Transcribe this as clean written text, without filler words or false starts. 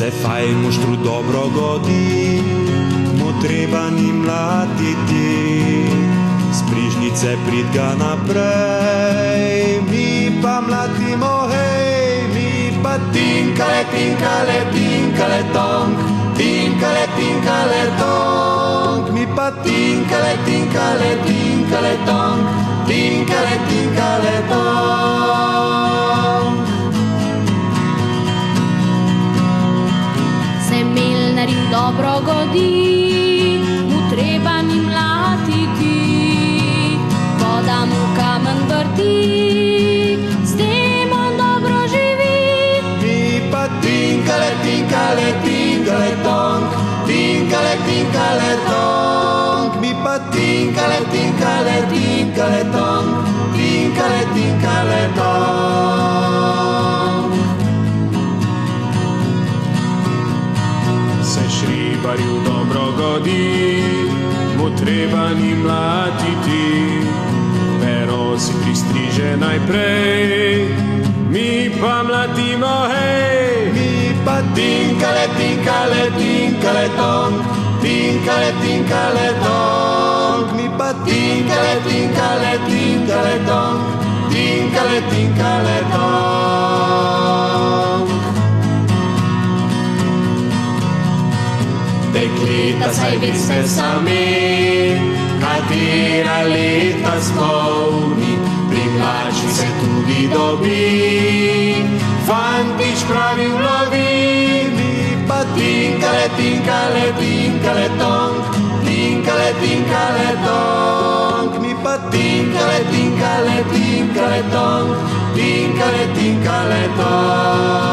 se faj moštru dobro godi, mu treba ni mlatiti. Z prižnice pridga naprej, mi pa mlatimo, hej, mi pa tinkale, tinkale, tinkale, tonk, tinkale, tinkale, tonk, mi pa tinkale, tinkale, tinkale, tonk, tinkale, tinkale, tonk. Se milnarim dobro godi, mu treba ni mlatiti, voda mu kamen vrti, s tem on dobro živi. Mi pa tinkale, tinkale, tinkale, tonk, tinkale, tinkale, tonk, mi pa tinkale, tinkale, tinkale, tonk, tinkale, tinkale, tonk. Se šribarju dobro godi, mu treba ni mlatiti, pero si pristriže najprej, mi pa mlatimo, hej, Mi pa tinkale, tinkale, tinkale, tonk, tinkale, tinkale, tonk, mi pa tinkale, tinkale, tinkale, tonk, tinkale, tinkale, tonk. Dekleta, saj veste sami, katera leta spolni, pri mlači se tudi dobi, fantič pravi vlovi. Mi pa tinkale, tinkale, tinkale, tonk, tinkale, tinkale, tonk, mi pa tinkale, tinkale, tinkale, tonk, tinkale, tinkale, tonk.